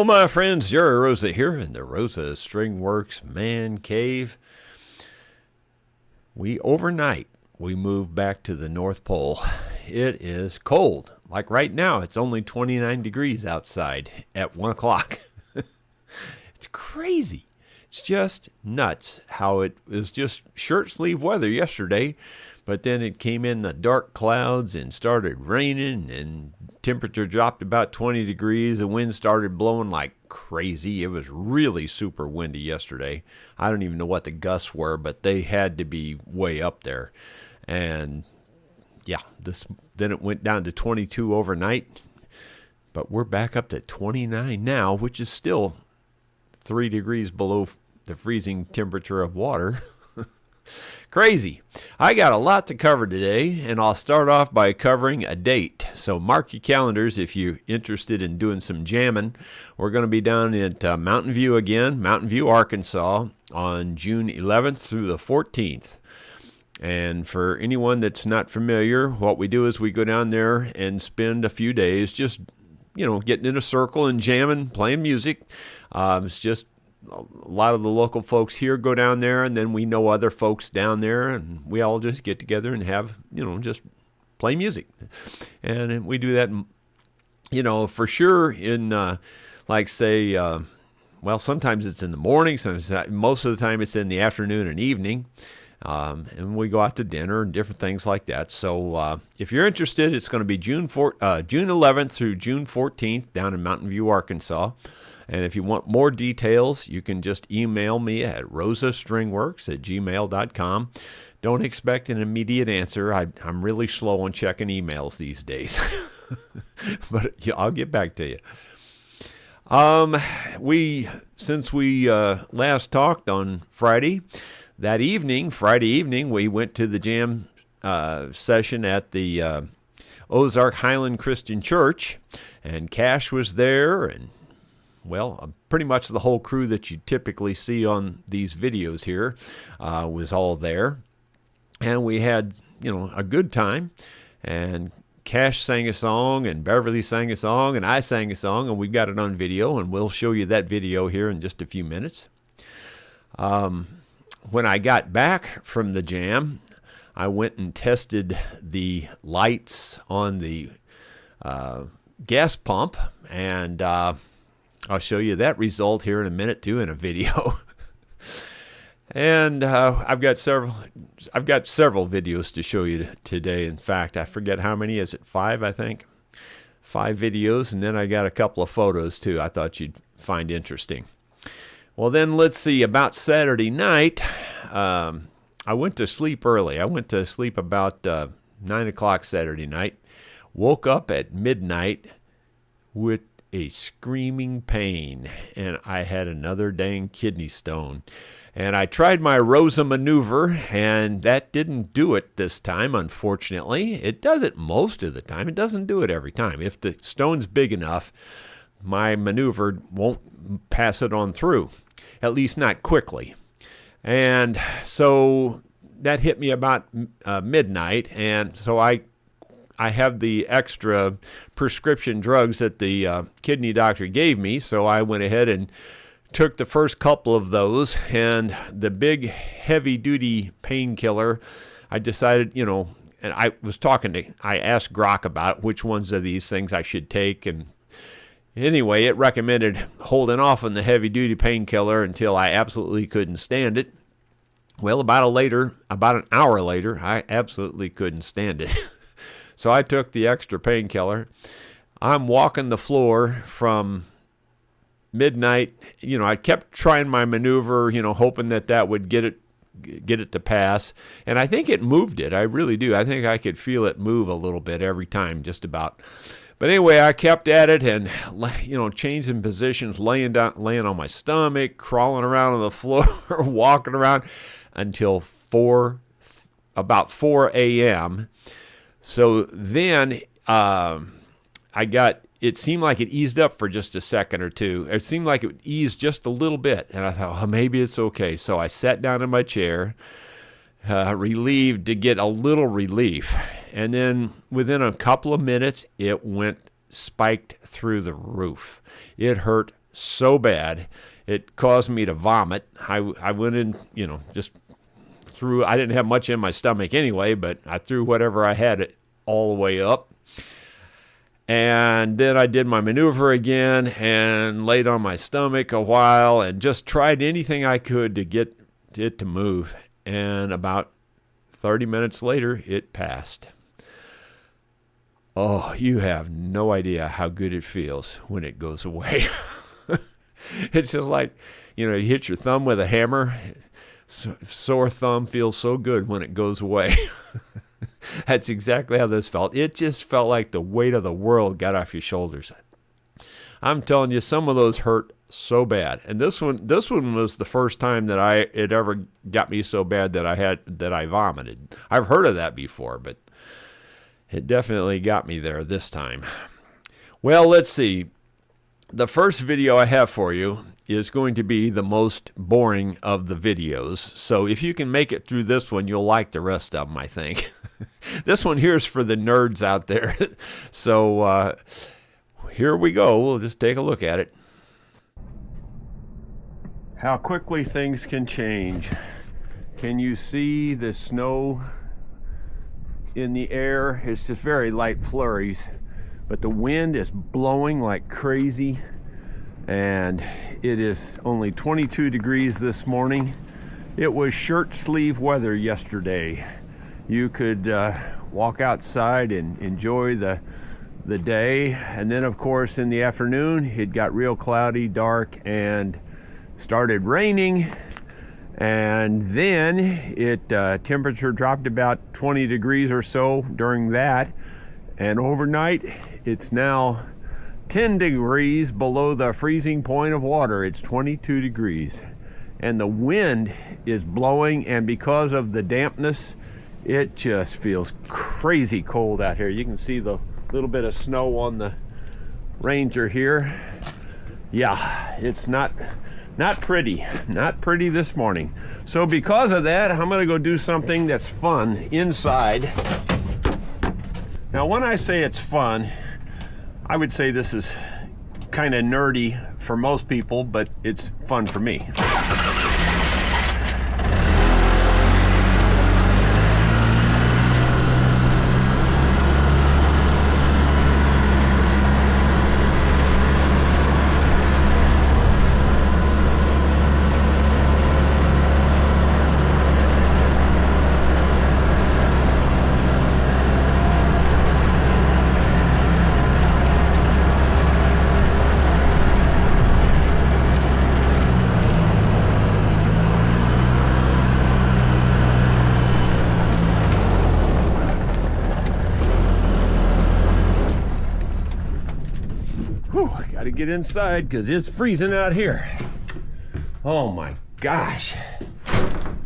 Hello, my friends. Jerry Rosa here in the Rosa Stringworks Man Cave. Overnight, we moved back to the North Pole. It is cold. Like right now, it's only 29 degrees outside at 1 o'clock. It's crazy. It's just nuts how it was just shirt sleeve weather yesterday, but then it came in the dark clouds and started raining, and temperature dropped about 20 degrees. The wind started blowing like crazy. It was really super windy yesterday. I don't even know what the gusts were, but they had to be way up there. And yeah, then it went down to 22 overnight, but we're back up to 29 now, which is still 3 degrees below the freezing temperature of water. Crazy. I got a lot to cover today, and I'll start off by covering a date. So mark your calendars if you're interested in doing some jamming. We're going to be down at Mountain View again, Mountain View, Arkansas, on June 11th through the 14th. And for anyone that's not familiar, what we do is we go down there and spend a few days just, getting in a circle and jamming, playing music. It's just a lot of the local folks here go down there, and then we know other folks down there, and we all just get together and have, just play music. And we do that, for sure in, sometimes it's in the morning, most of the time it's in the afternoon and evening. And we go out to dinner and different things like that. So if you're interested, it's going to be June 11th through June 14th down in Mountain View, Arkansas. And if you want more details, you can just email me at rosastringworks@gmail.com. Don't expect an immediate answer. I'm really slow on checking emails these days. But I'll get back to you. Since we last talked on Friday evening, we went to the jam session at the Ozark Highland Christian Church, and Cash was there, and pretty much the whole crew that you typically see on these videos here was all there. And we had, a good time. And Cash sang a song, and Beverly sang a song, and I sang a song, and we got it on video, and we'll show you that video here in just a few minutes. When I got back from the jam, I went and tested the lights on the gas pump, and I'll show you that result here in a minute too in a video. And I've got several videos to show you today. In fact, I forget how many. Is it 5? I think 5 videos, and then I got a couple of photos too. I thought you'd find interesting. Well, then let's see. About Saturday night, I went to sleep early. I went to sleep about 9 o'clock Saturday night. Woke up at midnight with a screaming pain, and I had another dang kidney stone. And I tried my Rosa maneuver, and that didn't do it this time, unfortunately. It does it most of the time. It doesn't do it every time. If the stone's big enough, my maneuver won't pass it on through, at least not quickly. And so that hit me about midnight, and so I have the extra prescription drugs that the kidney doctor gave me, so I went ahead and took the first couple of those, and the big heavy-duty painkiller, I decided, and I asked Grok about which ones of these things I should take, and anyway, it recommended holding off on the heavy-duty painkiller until I absolutely couldn't stand it. Well, about an hour later, I absolutely couldn't stand it. So I took the extra painkiller. I'm walking the floor from midnight. I kept trying my maneuver, hoping that would get it to pass. And I think it moved it. I really do. I think I could feel it move a little bit every time, just about. But anyway, I kept at it and, changing positions, laying on my stomach, crawling around on the floor, walking around until about 4 a.m. So then it seemed like it eased up for just a second or two. It seemed like it would ease just a little bit. And I thought, maybe it's okay. So I sat down in my chair, relieved to get a little relief. And then within a couple of minutes, it went spiked through the roof. It hurt so bad it caused me to vomit. I went in, just threw. I didn't have much in my stomach anyway, but I threw whatever I had all the way up. And then I did my maneuver again and laid on my stomach a while and just tried anything I could to get it to move. And about 30 minutes later, it passed. Oh, you have no idea how good it feels when it goes away. It's just like, you hit your thumb with a hammer. Sore thumb feels so good when it goes away. That's exactly how this felt. It just felt like the weight of the world got off your shoulders. I'm telling you, some of those hurt so bad. And this one was the first time that it ever got me so bad that I vomited. I've heard of that before, but it definitely got me there this time. Well, let's see. The first video I have for you is going to be the most boring of the videos. So if you can make it through this one, you'll like the rest of them, I think. This one here is for the nerds out there. So here we go. We'll just take a look at it. How quickly things can change. Can you see the snow in the air? It's just very light flurries, but the wind is blowing like crazy, and it is only 22 degrees this morning. It was shirt sleeve weather yesterday. You could walk outside and enjoy the day, and then of course in the afternoon it got real cloudy, dark, and started raining, and then it temperature dropped about 20 degrees or so during that, and overnight it's now 10 degrees below the freezing point of water. It's 22 degrees, and the wind is blowing, and because of the dampness, it just feels crazy cold out here. You can see the little bit of snow on the Ranger here. Yeah, it's not pretty this morning. So because of that, I'm gonna go do something that's fun inside. Now when I say it's fun, I would say this is kind of nerdy for most people, but it's fun for me. Whew, I gotta get inside because it's freezing out here. Oh my gosh.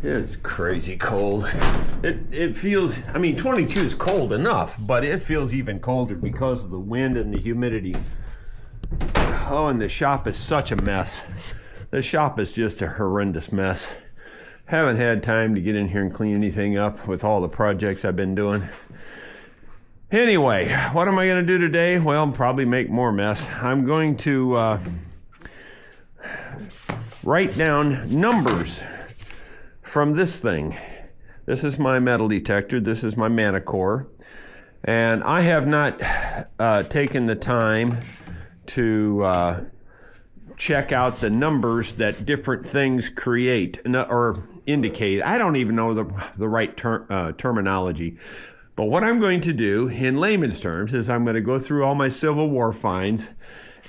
It's crazy cold. It feels, 22 is cold enough, but it feels even colder because of the wind and the humidity. Oh, and the shop is such a mess. The shop is just a horrendous mess. Haven't had time to get in here and clean anything up with all the projects I've been doing. Anyway, what am I going to do today? Well, probably make more mess. I'm going to write down numbers from this thing. This is my metal detector. This is my Manicore. And I have not taken the time to check out the numbers that different things create or indicate. I don't even know the right terminology. But what I'm going to do in layman's terms is I'm going to go through all my Civil War finds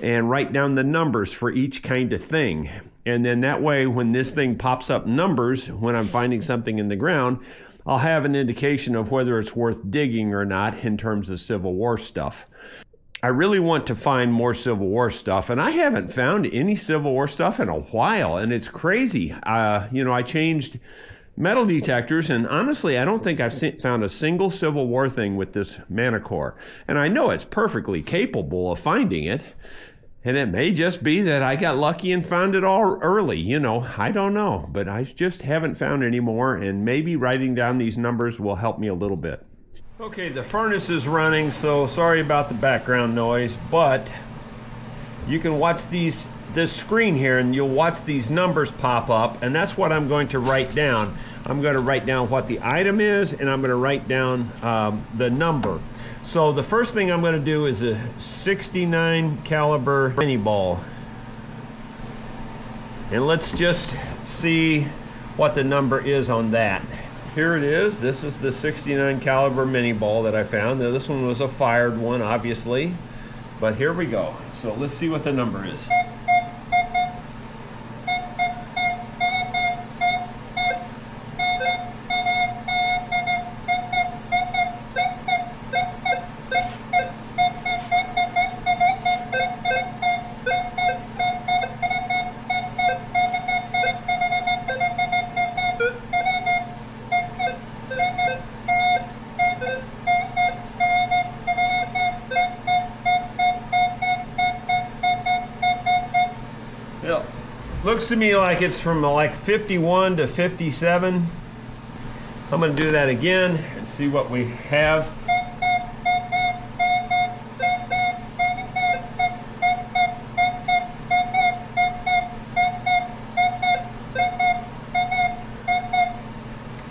and write down the numbers for each kind of thing. And then that way, when this thing pops up numbers, when I'm finding something in the ground, I'll have an indication of whether it's worth digging or not in terms of Civil War stuff. I really want to find more Civil War stuff, and I haven't found any Civil War stuff in a while, and it's crazy. I changed metal detectors, and honestly, I don't think I've found a single Civil War thing with this Manicore. And I know it's perfectly capable of finding it, and it may just be that I got lucky and found it all early. I don't know, but I just haven't found any more, and maybe writing down these numbers will help me a little bit. Okay, the furnace is running, so sorry about the background noise, but you can watch these this screen here, and you'll watch these numbers pop up, and that's what I'm going to write down. I'm going to write down what the item is, and I'm going to write down the number. So the first thing I'm going to do is a 69 caliber mini ball. And let's just see what the number is on that. Here it is. This is the 69 caliber mini ball that I found. Now this one was a fired one, obviously, but here we go. So let's see what the number is. Looks to me like it's from like 51 to 57. I'm going to do that again and see what we have.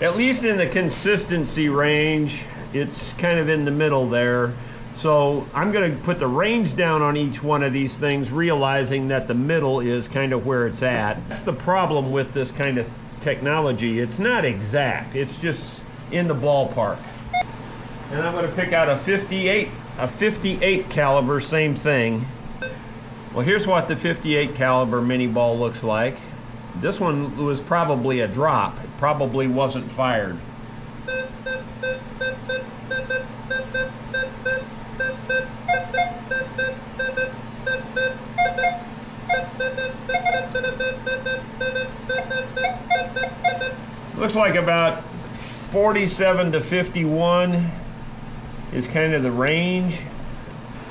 At least in the consistency range, it's kind of in the middle there. So I'm going to put the range down on each one of these things, realizing that the middle is kind of where it's at. That's the problem with this kind of technology. It's not exact. It's just in the ballpark. And I'm going to pick out a 58 caliber, same thing. Well, here's what the 58 caliber mini ball looks like. This one was probably a drop. It probably wasn't fired. Looks like about 47 to 51 is kind of the range.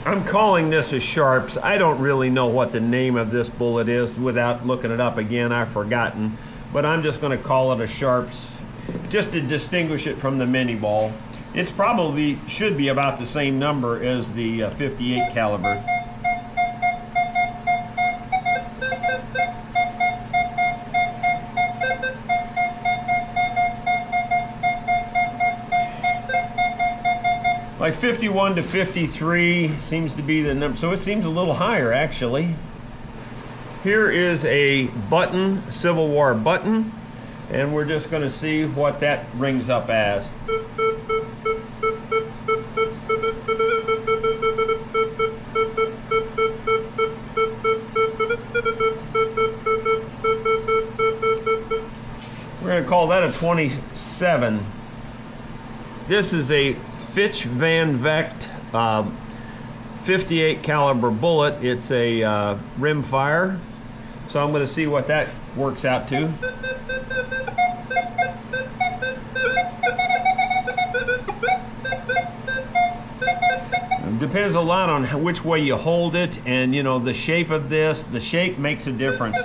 I'm calling this a Sharps. I don't really know what the name of this bullet is without looking it up again. I've forgotten, but I'm just going to call it a Sharps just to distinguish it from the mini ball. It's probably should be about the same number as the 58 caliber. Like 51 to 53 seems to be the number, so it seems a little higher actually. Here is a button, Civil War button, and we're just going to see what that rings up as. We're going to call that a 27. This is a Fitch Van Vecht 58 caliber bullet. It's a rim fire, so I'm going to see what that works out to. It depends a lot on which way you hold it, and you know the shape of this. The shape makes a difference.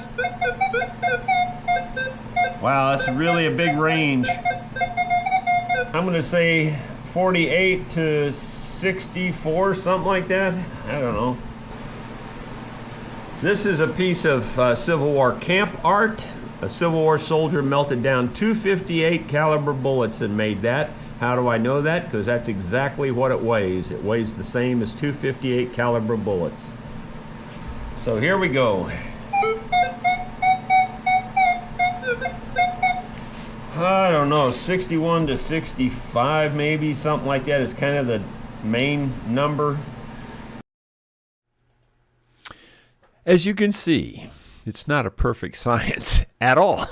Wow, that's really a big range. I'm going to say 48 to 64, something like that. I don't know. This is a piece of Civil War camp art. A Civil War soldier melted down 258 caliber bullets and made that. How do I know that? Because that's exactly what it weighs. It weighs the same as 258 caliber bullets. So here we go. I don't know, 61 to 65 maybe, something like that is kind of the main number. As you can see, it's not a perfect science at all.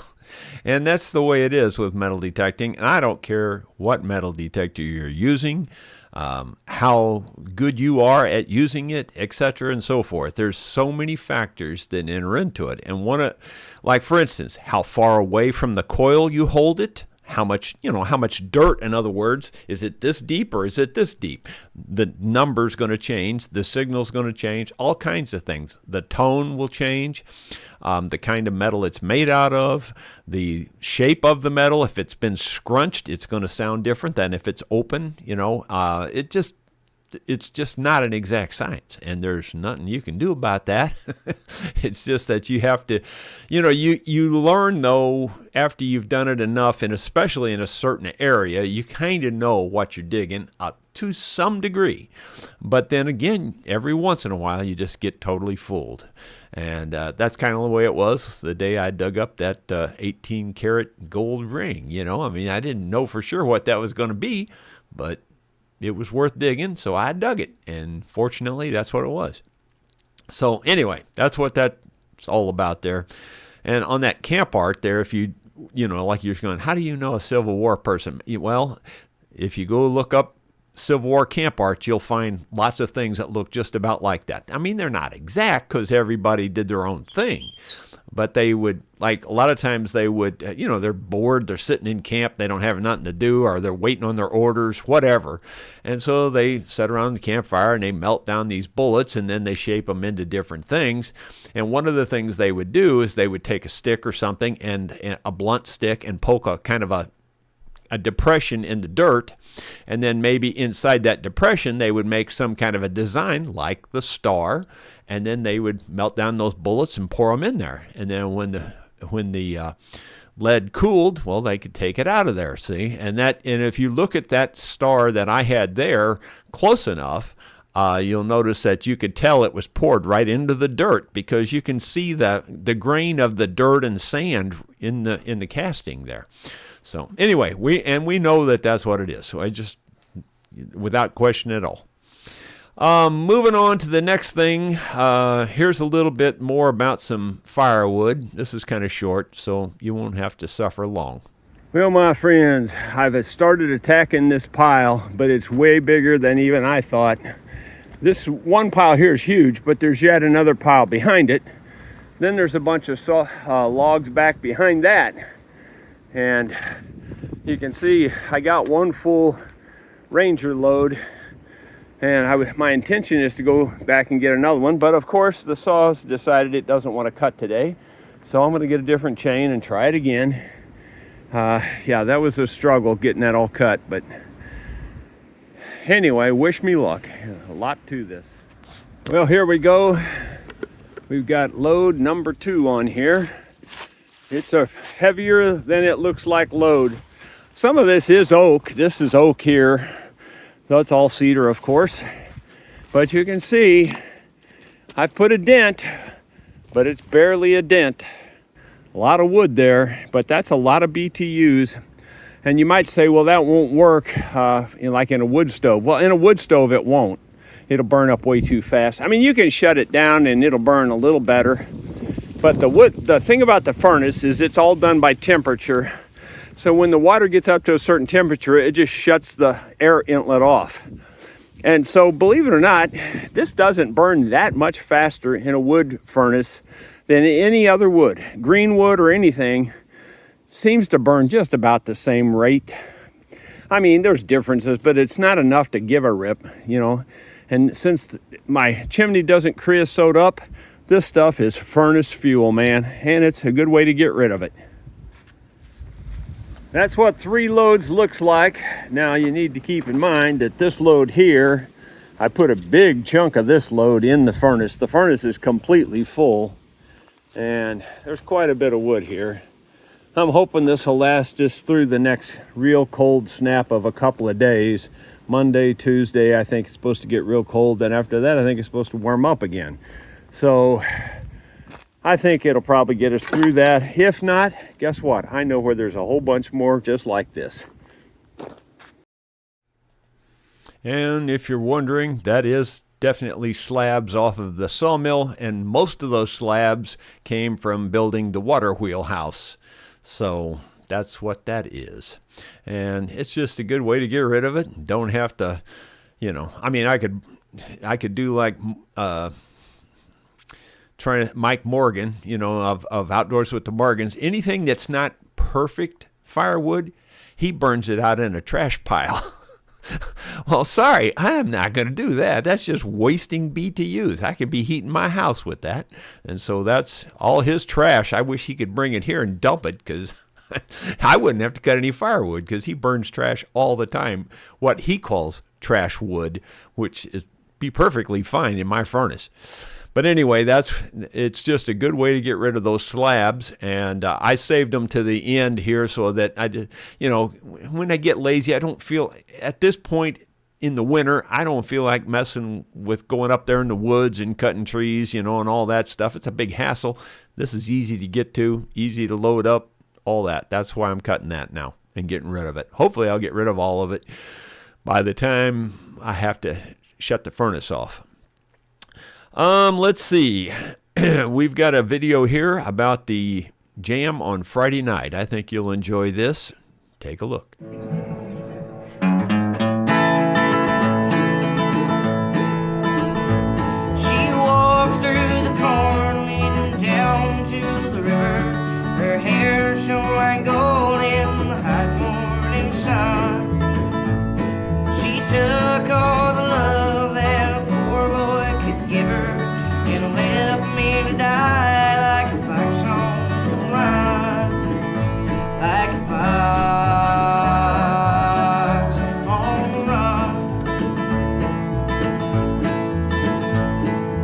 And that's the way it is with metal detecting. I don't care what metal detector you're using, how good you are at using it, etc. and so forth. There's so many factors that enter into it. And like for instance, how far away from the coil you hold it, how much dirt, in other words, is it this deep or is it this deep? The number's going to change, the signal's going to change, all kinds of things. The tone will change, the kind of metal it's made out of, the shape of the metal. If it's been scrunched, it's going to sound different than if it's open. it's just not an exact science, and there's nothing you can do about that. It's just that you have to, you learn, though, after you've done it enough, and especially in a certain area, you kind of know what you're digging to some degree. But then again, every once in a while, you just get totally fooled. And that's kind of the way it was the day I dug up that 18-karat gold ring. I mean, I didn't know for sure what that was going to be, but it was worth digging, so I dug it. And fortunately, that's what it was. So anyway, that's what that's all about there. And on that camp art there, if like you're going, how do you know a Civil War person? Well, if you go look up Civil War camp art, you'll find lots of things that look just about like that. I mean, they're not exact because everybody did their own thing, but they would, like, a lot of times they would, they're bored, they're sitting in camp, they don't have nothing to do, or they're waiting on their orders, whatever. And so they sit around the campfire and they melt down these bullets, and then they shape them into different things. And one of the things they would do is they would take a stick or something, and a blunt stick, and poke a kind of a depression in the dirt, and then maybe inside that depression they would make some kind of a design like the star, and then they would melt down those bullets and pour them in there. And then when the lead cooled, well, they could take it out of there, see? And if you look at that star that I had there close enough, you'll notice that you could tell it was poured right into the dirt, because you can see the grain of the dirt and sand in the casting there. So anyway, we know that that's what it is. So I just, without question at all. Moving on to the next thing, here's a little bit more about some firewood. This is kind of short, so you won't have to suffer long. Well, my friends, I've started attacking this pile, but it's way bigger than even I thought. This one pile here is huge, but there's yet another pile behind it. Then there's a bunch of logs back behind that. And you can see I got one full Ranger load, and my intention is to go back and get another one, but of course the saw's decided it doesn't want to cut today, so I'm going to get a different chain and try it again. Yeah, that was a struggle getting that all cut, but anyway, wish me luck. A lot to this. Well, here we go. We've got load number 2 on here. It's a heavier than it looks like load. Some of this is oak. This is oak here. That's all cedar, of course. But you can see I've put a dent, but it's barely a dent. A lot of wood there, but that's a lot of BTUs. And you might say, well, that won't work like in a wood stove. Well, in a wood stove, it won't. It'll burn up way too fast. I mean, you can shut it down and it'll burn a little better. But the thing about the furnace is it's all done by temperature. So when the water gets up to a certain temperature, it just shuts the air inlet off. And so, believe it or not, this doesn't burn that much faster in a wood furnace than any other wood. Green wood or anything seems to burn just about the same rate. I mean, there's differences, but it's not enough to give a rip, And since my chimney doesn't creosote up, this stuff is furnace fuel, man, and it's a good way to get rid of it. That's what 3 loads looks like. Now you need to keep in mind that this load here, I put a big chunk of this load in the furnace. The furnace is completely full, and there's quite a bit of wood here. I'm hoping this will last us through the next real cold snap of a couple of days. Monday, Tuesday, I think it's supposed to get real cold. Then after that, I think it's supposed to warm up again. So I think it'll probably get us through that. If not, guess what? I know where there's a whole bunch more just like this. And if you're wondering, that is definitely slabs off of the sawmill, and most of those slabs came from building the water wheel house. So that's what that is. And it's just a good way to get rid of it. Don't have to, I mean, I could do like Mike Morgan, of Outdoors with the Morgans. Anything that's not perfect firewood, he burns it out in a trash pile. Well, sorry, I am not going to do that. That's just wasting BTUs. I could be heating my house with that. And so that's all his trash. I wish he could bring it here and dump it, because I wouldn't have to cut any firewood because he burns trash all the time, what he calls trash wood, which is be perfectly fine in my furnace. But anyway, it's just a good way to get rid of those slabs, and I saved them to the end here so that when I get lazy, I don't feel at this point in the winter, I don't feel like messing with going up there in the woods and cutting trees, and all that stuff. It's a big hassle. This is easy to get to, easy to load up, all that. That's why I'm cutting that now and getting rid of it. Hopefully I'll get rid of all of it by the time I have to shut the furnace off. Let's see. We've got a video here about the jam on Friday night. I think you'll enjoy this. Take a look. She walks through the corn leading down to the river. Her hair shone like gold in the hot morning sun. She took all the love that a poor boy could give her and left me to die like a fox on the run, like a fox on the run.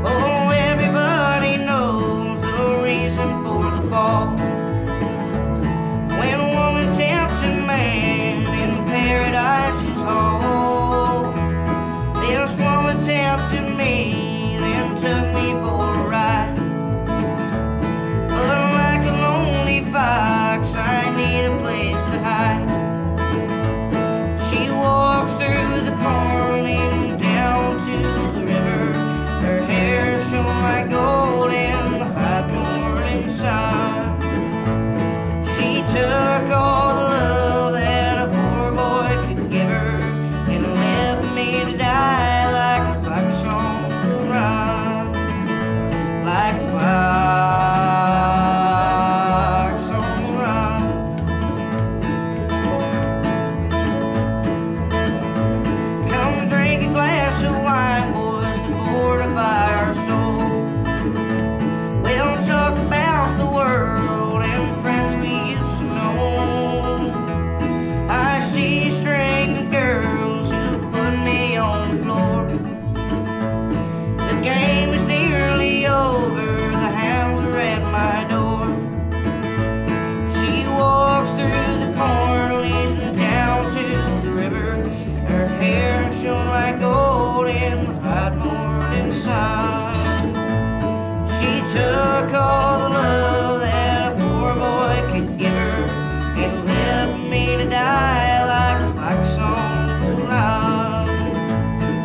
Oh, everybody knows the reason for the fall. When a woman tempts a man in paradise's hall. This woman tempted me, then took me for a ride. But like a lonely fox, I need a place to hide. She walks through the corn leading down to the river. Her hair shone like gold in the hot morning sun. She took all the love that a poor boy could give her and left me to die like a fox on the run, like a fox on the run. Come drink a glass of wine, boys, to fortify our soul. We'll talk about the world and friends we used to know. I see a string of girls who put me on the floor. The game is nearly over, the hounds are at my door. She walks through the corn leading down to the river. Her hair shone like gold in the hot morning sun. She took all the love that a poor boy could give her and left me to die like a fox on the run,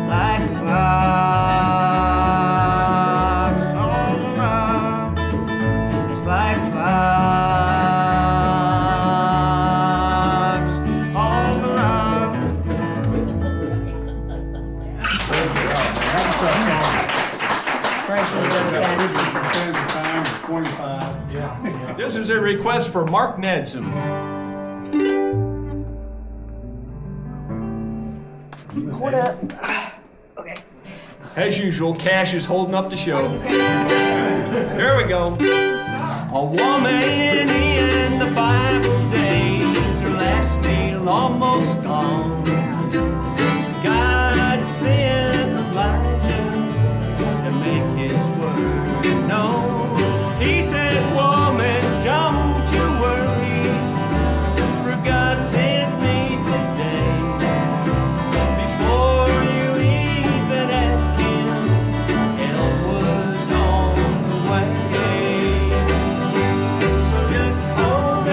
like a fox on the run. It's like a fox on the run. This is a request for Mark Nedson. Hold up. Okay. As usual, Cash is holding up the show. Here we go. A woman in the Bible days, her last meal almost gone. God sent Elijah to make his word known. He said, woman, don't you worry, for God sent me today. Before you even ask him, help was on the way. So just hold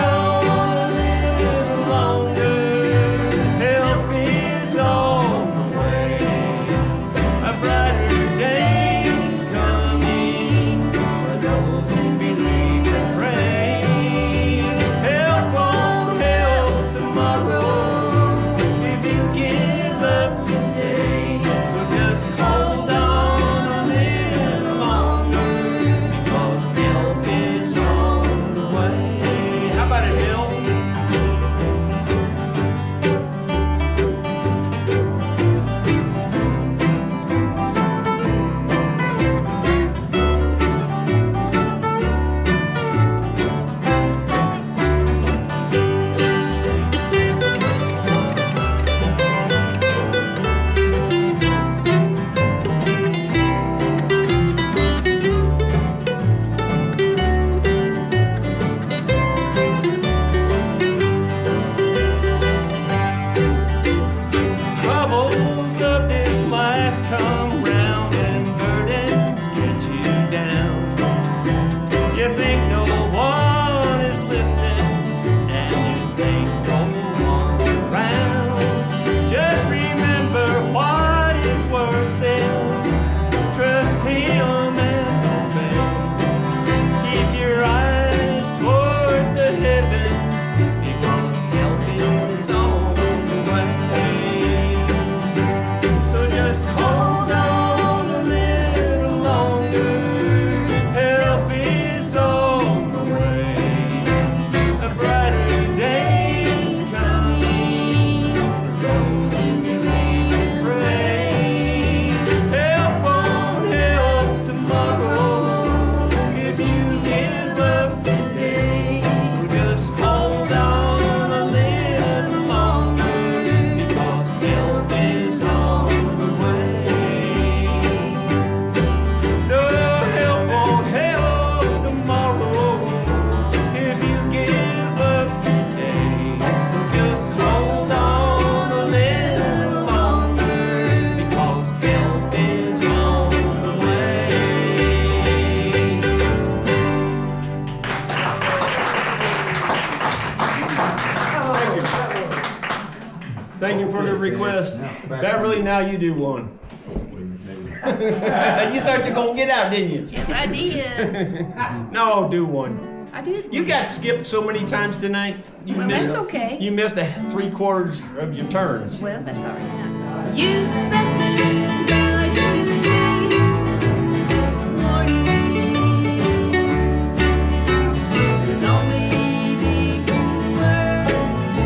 Thank you for the request. Beverly, now you do one. You thought you were going to get out, didn't you? Yes, I did. No, do one. I did. You got skipped so many times tonight. You Well, that's okay. You missed 3/4 of your turns. Well, that's all right. You said goodbye to me this morning with only these two words to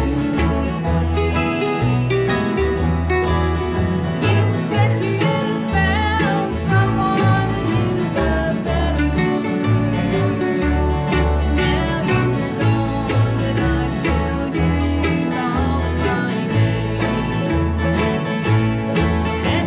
say. You said you found someone who loved better. Now you're gone, but I still hear you calling my name. And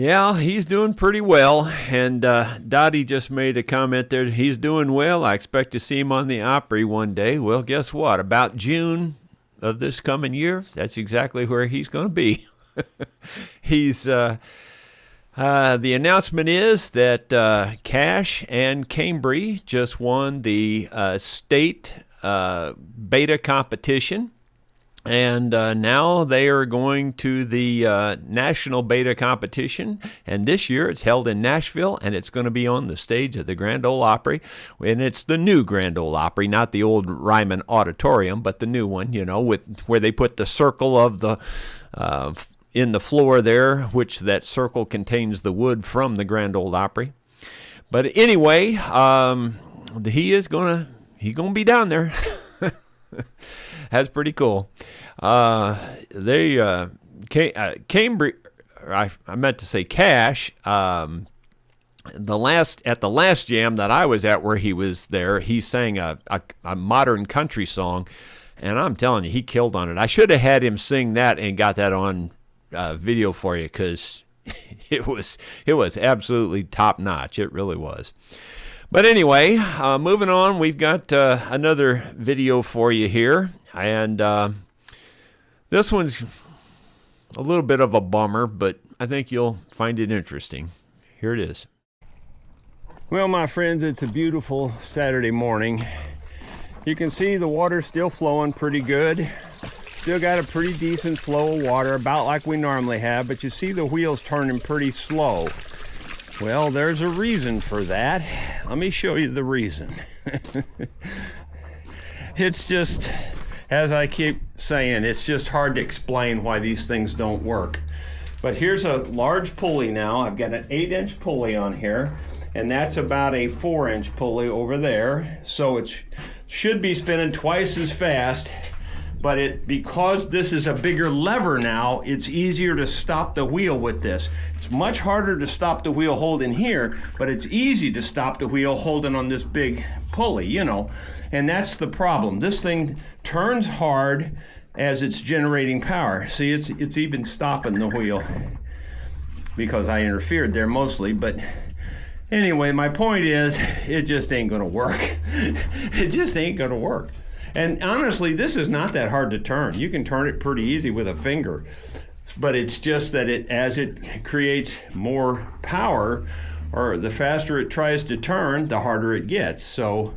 Yeah, he's doing pretty well. And Dottie just made a comment there. He's doing well. I expect to see him on the Opry one day. Well, guess what? About June of this coming year, that's exactly where he's going to be. He's the announcement is that Cash and Cambry just won the state beta competition. And now they are going to the national beta competition. And this year it's held in Nashville, and it's going to be on the stage of the Grand Ole Opry. And it's the new Grand Ole Opry, not the old Ryman Auditorium, but the new one, you know, with where they put the circle of the in the floor there, which that circle contains the wood from the Grand Ole Opry. But anyway, he's gonna be down there. That's pretty cool. Cambry, I meant to say Cash. At the last jam that I was at, where he was there, he sang a modern country song, and I'm telling you, he killed on it. I should have had him sing that and got that on video for you, because it was absolutely top notch. It really was. But anyway, moving on, we've got another video for you here. And this one's a little bit of a bummer, but I think you'll find it interesting. Here it is. Well, my friends, it's a beautiful Saturday morning. You can see the water's still flowing pretty good. Still got a pretty decent flow of water, about like we normally have, but you see the wheels turning pretty slow. Well, there's a reason for that. Let me show you the reason. It's just, as I keep saying, it's just hard to explain why these things don't work. But here's a large pulley now. I've got an 8-inch pulley on here, and that's about a 4-inch pulley over there. So it should be spinning twice as fast. But because this is a bigger lever now, it's easier to stop the wheel with this. It's much harder to stop the wheel holding here, but it's easy to stop the wheel holding on this big pulley, you know. And that's the problem. This thing turns hard as it's generating power. See, it's even stopping the wheel because I interfered there mostly. But anyway, my point is, it just ain't gonna work. It just ain't gonna work. And honestly, this is not that hard to turn. You can turn it pretty easy with a finger. But it's just that as it creates more power, or the faster it tries to turn, the harder it gets. So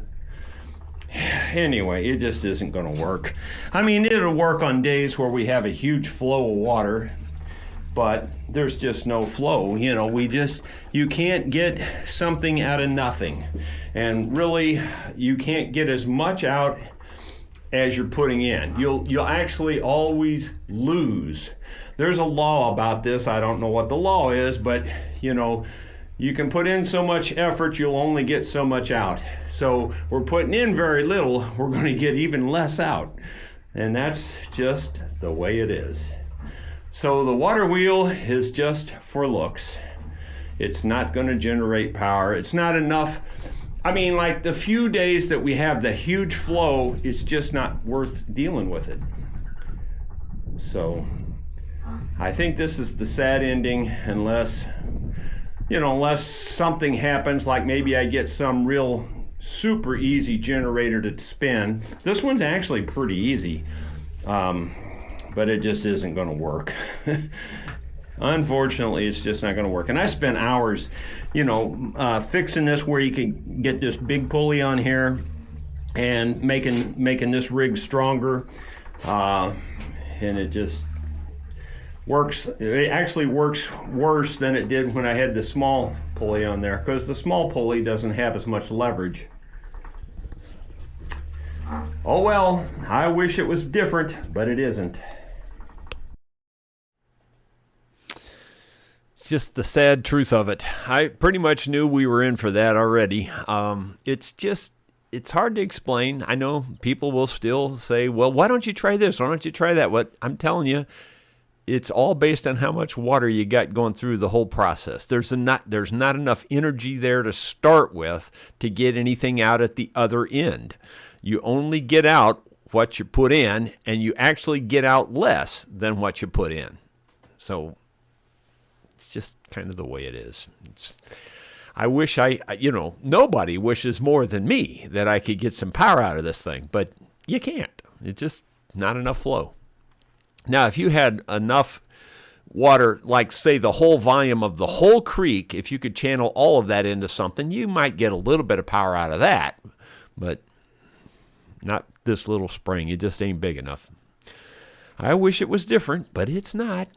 anyway, it just isn't going to work. I mean, it'll work on days where we have a huge flow of water, but there's just no flow. You know, you can't get something out of nothing. And really, you can't get as much out as you're putting in. You'll actually always lose. There's a law about this. I don't know what the law is, but you know, you can put in so much effort, you'll only get so much out. So we're putting in very little, we're going to get even less out. And that's just the way it is. So the water wheel is just for looks. It's not going to generate power. It's not enough. I mean, like the few days that we have the huge flow, it's just not worth dealing with it. So I think this is the sad ending, unless something happens, like maybe I get some real super easy generator to spin. This one's actually pretty easy, but it just isn't going to work. Unfortunately, it's just not going to work. And I spent hours, fixing this, where you can get this big pulley on here and making this rig stronger. And it just works. It actually works worse than it did when I had the small pulley on there, because the small pulley doesn't have as much leverage. Oh well, I wish it was different, but it isn't. It's just the sad truth of it. I pretty much knew we were in for that already. It's hard to explain. I know people will still say, well, why don't you try this? Why don't you try that? What I'm telling you, it's all based on how much water you got going through the whole process. There's not enough energy there to start with to get anything out at the other end. You only get out what you put in, and you actually get out less than what you put in. So It's just kind of the way it is. I wish nobody wishes more than me that I could get some power out of this thing, but you can't. It's just not enough flow. Now, if you had enough water, like say the whole volume of the whole creek, if you could channel all of that into something, you might get a little bit of power out of that, but not this little spring. It just ain't big enough. I wish it was different, but it's not.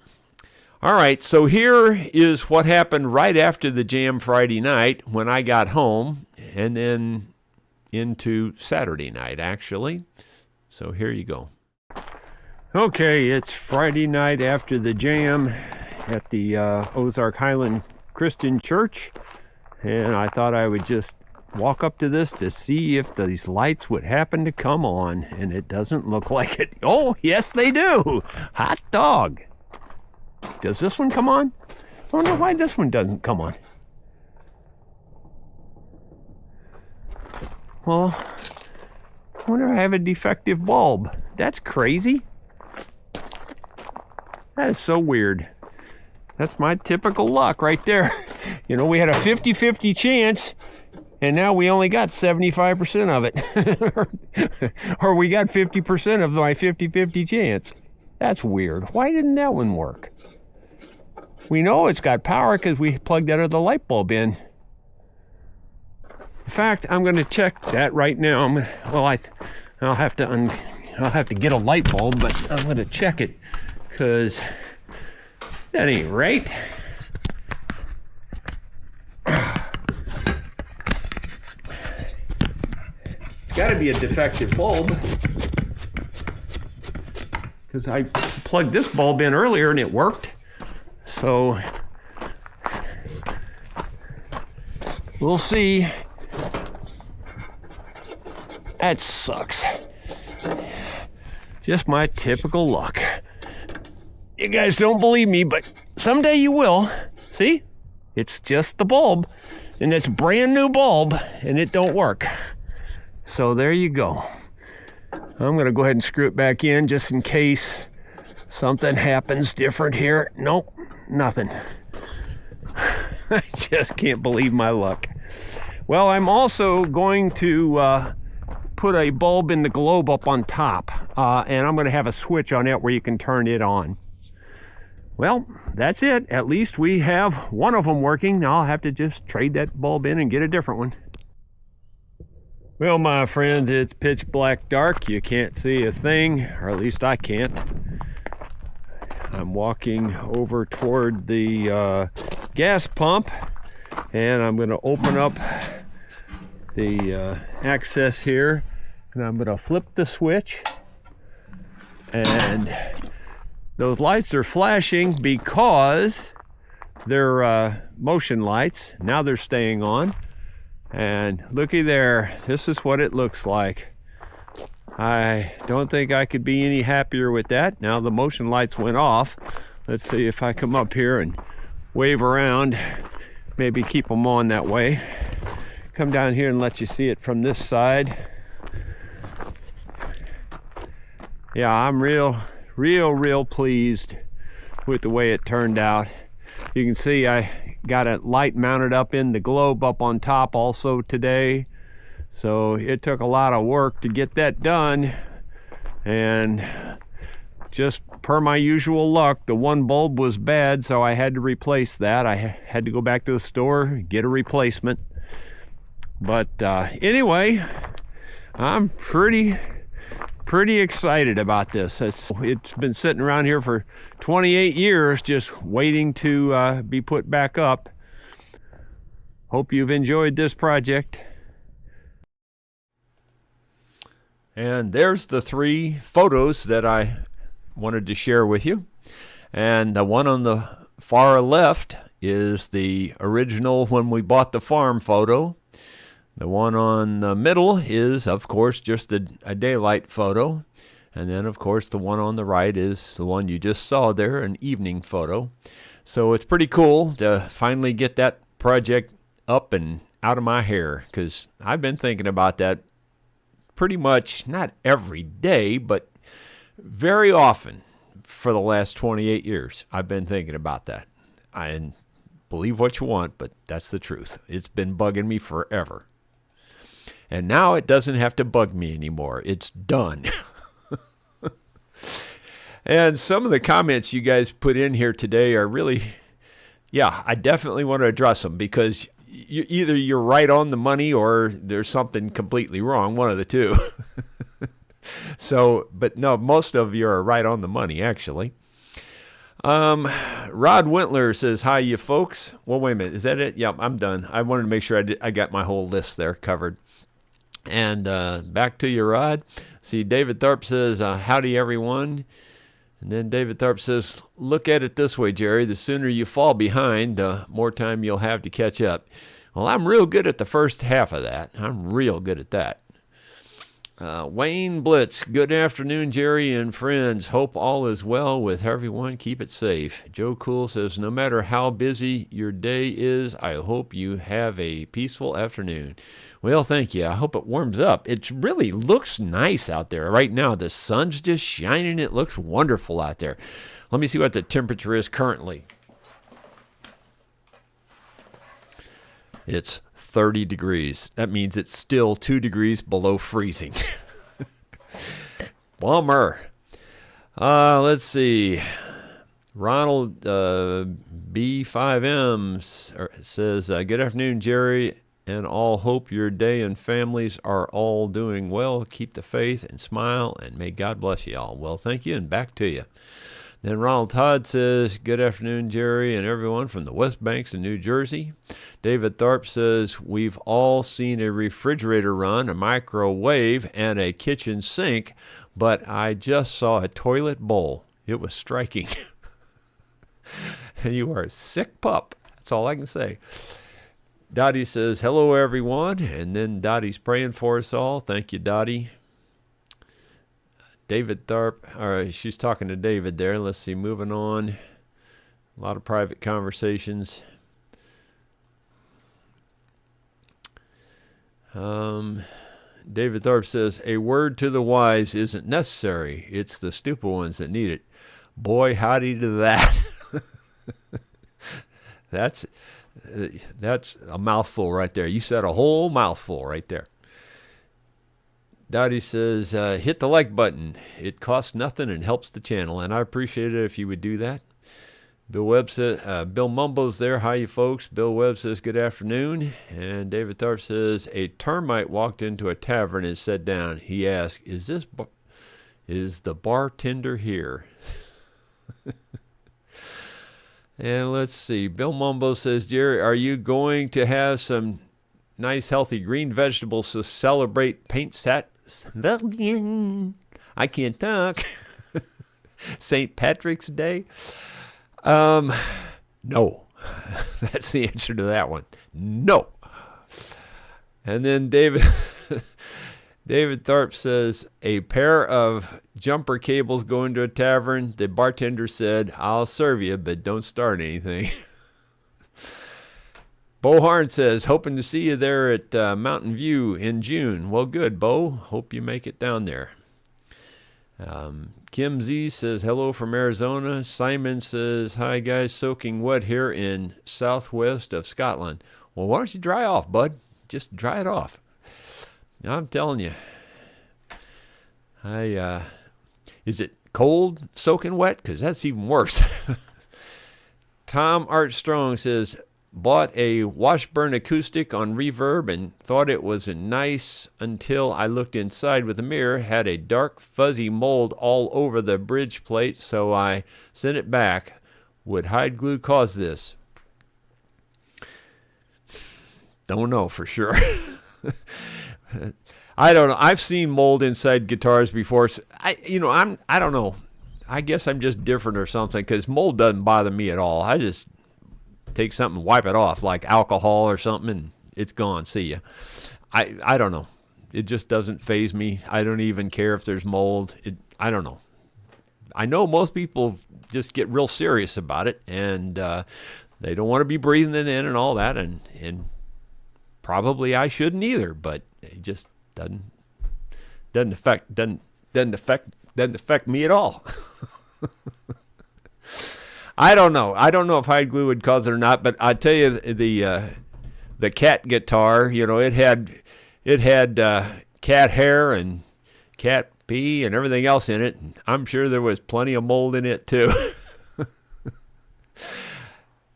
All right, so here is what happened right after the jam Friday night when I got home, and then into Saturday night, actually. So here you go. Okay, it's Friday night after the jam at the Ozark Highland Christian Church, and I thought I would just walk up to this to see if these lights would happen to come on, and it doesn't look like it. Oh, yes they do. Hot dog. Does this one come on? I wonder why this one doesn't come on. Well, I wonder if I have a defective bulb. That's crazy. That is so weird. That's my typical luck right there. You know, we had a 50-50 chance, and now we only got 75% of it. Or we got 50% of my 50-50 chance. That's weird. Why didn't that one work? We know it's got power because we plugged that other light bulb in. In fact, I'm going to check that right now. I'll have to get a light bulb, but I'm going to check it because that ain't right. Got to be a defective bulb because I plugged this bulb in earlier and it worked. So we'll see. That sucks. Just my typical luck. You guys don't believe me, but someday you will. See? It's just the bulb, and it's a brand new bulb, and it don't work. So there you go. I'm gonna go ahead and screw it back in just in case something happens different here. Nope, nothing. I just can't believe my luck. Well, I'm also going to put a bulb in the globe up on top, and I'm going to have a switch on it where you can turn it on. Well, that's it. At least we have one of them working. Now I'll have to just trade that bulb in and get a different one. Well, my friends, it's pitch black dark. You can't see a thing, or at least I can't. I'm walking over toward the gas pump, and I'm going to open up the access here, and I'm going to flip the switch, and those lights are flashing because they're motion lights. Now they're staying on, and looky there, this is what it looks like. I don't think I could be any happier with that. Now the motion lights went off. Let's see if I come up here and wave around, maybe keep them on that way. Come down here and let you see it from this side. Yeah, I'm real pleased with the way it turned out. You can see I got a light mounted up in the globe up on top also today. So it took a lot of work to get that done, and just per my usual luck, the one bulb was bad, so I had to replace that. I had to go back to the store, get a replacement. But anyway, I'm pretty excited about this. It's been sitting around here for 28 years just waiting to be put back up. Hope you've enjoyed this project. And there's the 3 photos that I wanted to share with you. And the one on the far left is the original when we bought the farm photo. The one on the middle is, of course, just a daylight photo. And then, of course, the one on the right is the one you just saw there, an evening photo. So it's pretty cool to finally get that project up and out of my hair, because I've been thinking about that pretty much, not every day, but very often for the last 28 years. I've been thinking about that. I believe what you want, but that's the truth. It's been bugging me forever. And now it doesn't have to bug me anymore. It's done. And some of the comments you guys put in here today are really, yeah, I definitely want to address them, because either you're right on the money or there's something completely wrong, one of the two. So, but no, most of you are right on the money, actually. Rod Wintler says, hi, you folks. Well, wait a minute. Is that it? Yep, I'm done. I wanted to make sure I got my whole list there covered. And back to you, Rod. See, David Tharp says, howdy, everyone. And then David Tharp says, look at it this way, Jerry. The sooner you fall behind, the more time you'll have to catch up. Well, I'm real good at the first half of that. I'm real good at that. Wayne Blitz, good afternoon, Jerry and friends. Hope all is well with everyone. Keep it safe. Joe Cool says, no matter how busy your day is, I hope you have a peaceful afternoon. Well, thank you. I hope it warms up. It really looks nice out there right now. The sun's just shining. It looks wonderful out there. Let me see what the temperature is currently. It's 30 degrees. That means it's still 2 degrees below freezing. Bummer. Let's see. Ronald B5M says, good afternoon, Jerry, and all. Hope your day and families are all doing well. Keep the faith and smile, and may God bless you all. Well, thank you, and back to you. Then Ronald Todd says, good afternoon, Jerry, and everyone from the West Banks in New Jersey. David Tharp says, we've all seen a refrigerator run, a microwave, and a kitchen sink, but I just saw a toilet bowl. It was striking. You are a sick pup. That's all I can say. Dottie says, hello, everyone. And then Dottie's praying for us all. Thank you, Dottie. David Tharp, she's talking to David there. Let's see, moving on. A lot of private conversations. David Tharp says, a word to the wise isn't necessary. It's the stupid ones that need it. Boy, howdy to that. That's a mouthful right there. You said a whole mouthful right there. Dottie says, hit the like button. It costs nothing and helps the channel, and I appreciate it if you would do that. Bill Webb says, Bill Mumbo's there. Hi, you folks. Bill Webb says, good afternoon. And David Tharp says, a termite walked into a tavern and sat down. He asked, is the bartender here? And let's see. Bill Mumbo says, Jerry, are you going to have some nice, healthy green vegetables to celebrate I can't talk. St. Patrick's Day? No. That's the answer to that one. No. And then David Tharp says, a pair of jumper cables going to a tavern. The bartender said, I'll serve you, but don't start anything. Bo Harn says, hoping to see you there at Mountain View in June. Well, good, Bo. Hope you make it down there. Kim Z says, hello from Arizona. Simon says, hi, guys, soaking wet here in southwest of Scotland. Well, why don't you dry off, bud? Just dry it off. I'm telling you. Is it cold soaking wet? Because that's even worse. Tom Armstrong says, bought a Washburn acoustic on Reverb and thought it was nice until I looked inside with a mirror. Had a dark fuzzy mold all over the bridge plate, so I sent it back. Would hide glue cause this? Don't know for sure. I don't know. I've seen mold inside guitars before. So I don't know. I guess I'm just different or something, because mold doesn't bother me at all. I just take something and wipe it off, like alcohol or something, and it's gone. See ya. I don't know. It just doesn't faze me. I don't even care if there's mold. I don't know. I know most people just get real serious about it, and they don't want to be breathing it in and all that, and probably I shouldn't either, but it just doesn't affect me at all. I don't know. I don't know if hide glue would cause it or not, but I tell you, the cat guitar, it had cat hair and cat pee and everything else in it. I'm sure there was plenty of mold in it too.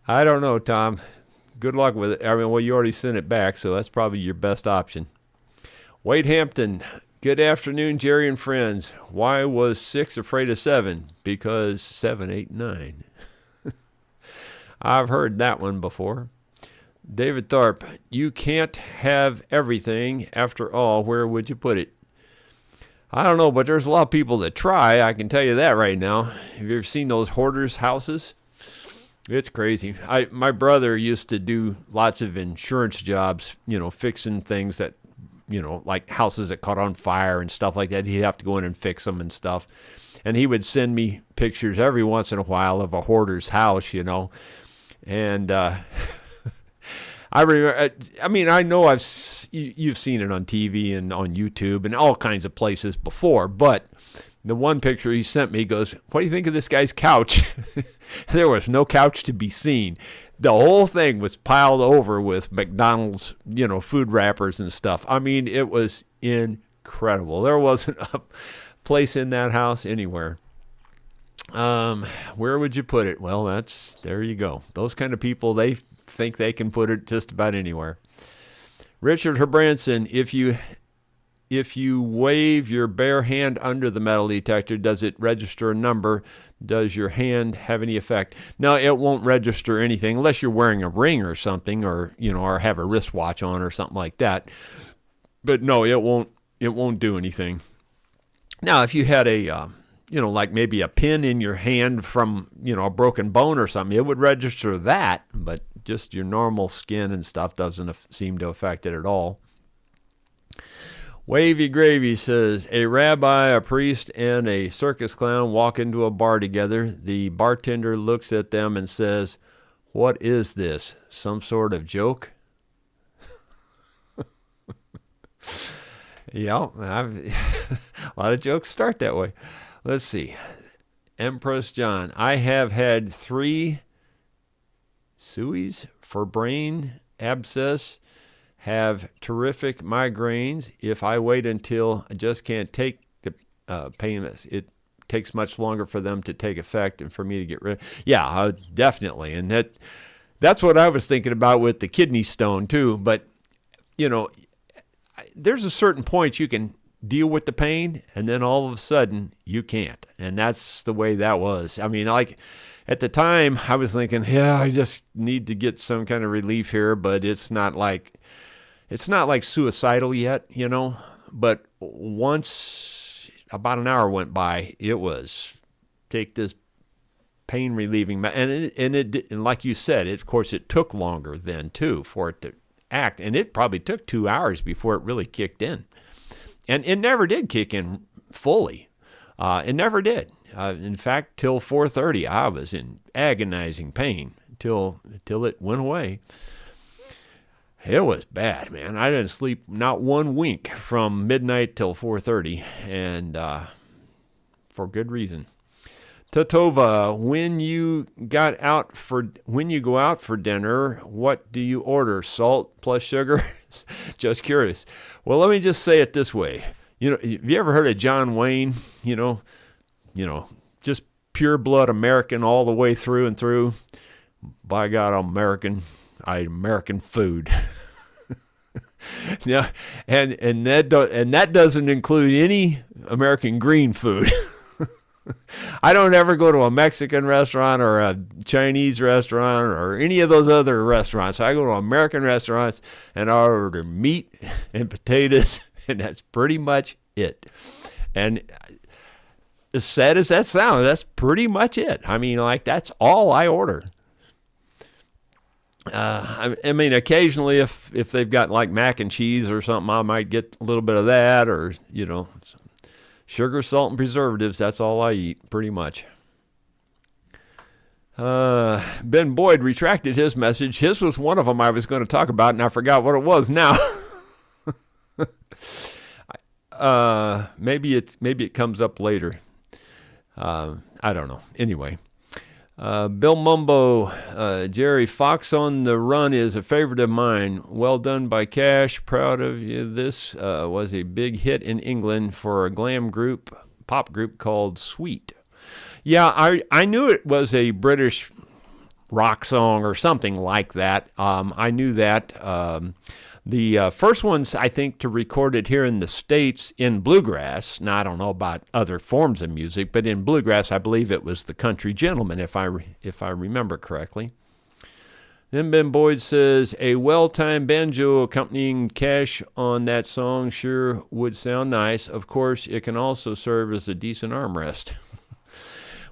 I don't know, Tom. Good luck with it. I mean, well, you already sent it back, so that's probably your best option. Wade Hampton, good afternoon, Jerry and friends. Why was 6 afraid of 7? Because 7, 8, 9. I've heard that one before. David Tharp, you can't have everything. After all, where would you put it? I don't know, but there's a lot of people that try. I can tell you that right now. Have you ever seen those hoarders' houses? It's crazy. My brother used to do lots of insurance jobs, fixing things that, like houses that caught on fire and stuff like that. He'd have to go in and fix them and stuff. And he would send me pictures every once in a while of a hoarder's house, And I remember, I know you've seen it on TV and on YouTube and all kinds of places before, but the one picture he sent me goes, what do you think of this guy's couch? There was no couch to be seen. The whole thing was piled over with McDonald's, food wrappers and stuff. I mean, it was incredible. There wasn't a place in that house anywhere. Where would you put it? Well, there you go. Those kind of people, they think they can put it just about anywhere. Richard Herbranson, if you wave your bare hand under the metal detector, does it register a number? Does your hand have any effect? No, it won't register anything unless you're wearing a ring or something, or have a wristwatch on or something like that. But no, it won't do anything. Now, if you had like maybe a pin in your hand from, a broken bone or something, it would register that, but just your normal skin and stuff doesn't seem to affect it at all. Wavy Gravy says, a rabbi, a priest, and a circus clown walk into a bar together. The bartender looks at them and says, what is this? Some sort of joke? Yeah, a lot of jokes start that way. Let's see. Empress John, I have had 3 sueys for brain abscess, have terrific migraines. If I wait until I just can't take the pain, it takes much longer for them to take effect and for me to get rid. Yeah, definitely. And that's what I was thinking about with the kidney stone too. But, there's a certain point you can deal with the pain, and then all of a sudden you can't. And that's the way that was. I mean, like at the time I was thinking, yeah, I just need to get some kind of relief here, but it's not like suicidal yet, But once about an hour went by, it was take this pain relieving, and like you said, of course it took longer then too for it to act, and it probably took 2 hours before it really kicked in. And it never did kick in fully. It never did. In fact, till 4:30, I was in agonizing pain till it went away. It was bad, man. I didn't sleep not one wink from midnight till 4:30, and for good reason. Tatova, when you go out for dinner, what do you order? Salt plus sugar? Just curious. Well, let me just say it this way. Have you ever heard of John Wayne? Just pure blood American all the way through and through. By God, American. I eat American food. Yeah, and that doesn't include any American green food. I don't ever go to a Mexican restaurant or a Chinese restaurant or any of those other restaurants. I go to American restaurants and I order meat and potatoes, and that's pretty much it. And as sad as that sounds, that's pretty much it. I mean, that's all I order. I mean, occasionally if they've got like mac and cheese or something, I might get a little bit of that, or, sugar, salt, and preservatives. That's all I eat, pretty much. Ben Boyd retracted his message. His was one of them I was going to talk about, and I forgot what it was now. Maybe it comes up later. I don't know. Anyway. Bill Mumbo, Jerry, Fox on the Run is a favorite of mine. Well done by Cash. Proud of you. This was a big hit in England for a glam group, pop group called Sweet. Yeah, I knew it was a British rock song or something like that. I knew that. The first ones, I think, to record it here in the States in bluegrass. Now, I don't know about other forms of music, but in bluegrass, I believe it was the Country Gentleman, if I remember correctly. Then Ben Boyd says, a well-timed banjo accompanying Cash on that song sure would sound nice. Of course, it can also serve as a decent armrest.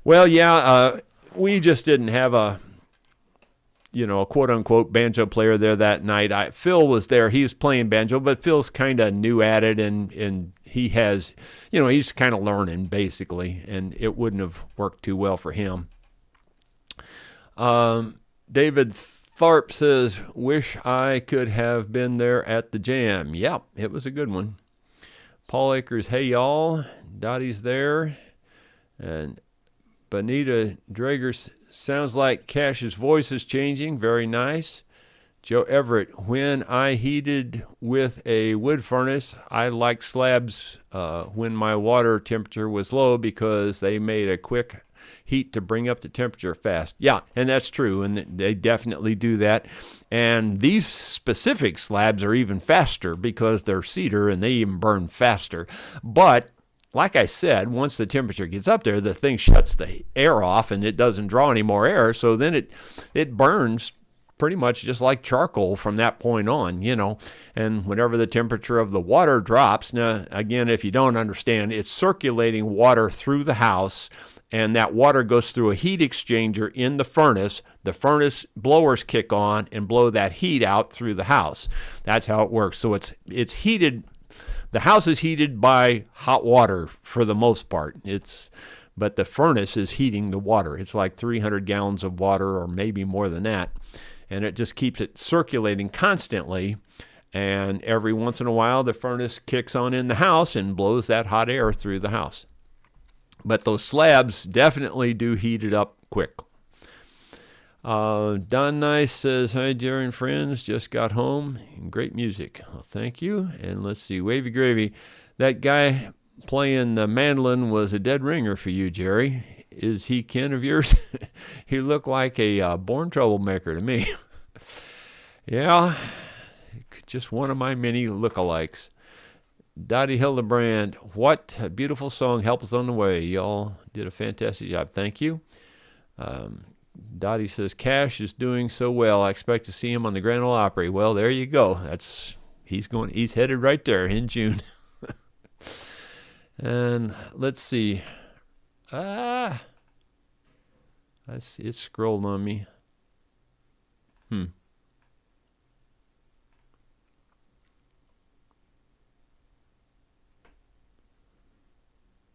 Well, yeah, we just didn't have a quote-unquote banjo player there that night. Phil was there. He was playing banjo, but Phil's kind of new at it, and he has, he's kind of learning, basically, and it wouldn't have worked too well for him. David Tharp says, wish I could have been there at the jam. Yep, it was a good one. Paul Akers, hey, y'all. Dottie's there. And Bonita Drager sounds like Cash's voice is changing. Very nice. Joe Everett, when I heated with a wood furnace, I liked slabs when my water temperature was low because they made a quick heat to bring up the temperature fast. Yeah, and that's true, and they definitely do that. And these specific slabs are even faster because they're cedar and they even burn faster. But like I said, once the temperature gets up there, the thing shuts the air off and it doesn't draw any more air. So then it burns pretty much just like charcoal from that point on, And whenever the temperature of the water drops, now, again, if you don't understand, it's circulating water through the house, and that water goes through a heat exchanger in the furnace. The furnace blowers kick on and blow that heat out through the house. That's how it works. So it's heated. The house is heated by hot water for the most part. But the furnace is heating the water. It's like 300 gallons of water or maybe more than that. And it just keeps it circulating constantly. And every once in a while, the furnace kicks on in the house and blows that hot air through the house. But those slabs definitely do heat it up quick. Don Nice says, hi, Jerry and friends. Just got home. Great music. Well, thank you. And let's see, Wavy Gravy. That guy playing the mandolin was a dead ringer for you, Jerry. Is he kin of yours? He looked like a born troublemaker to me. Yeah, just one of my many lookalikes. Dottie Hildebrand, what a beautiful song. Help us on the way. Y'all did a fantastic job. Thank you. Dottie says, Cash is doing so well. I expect to see him on the Grand Ole Opry. Well, there you go. He's headed right there in June. And let's see. It scrolled on me.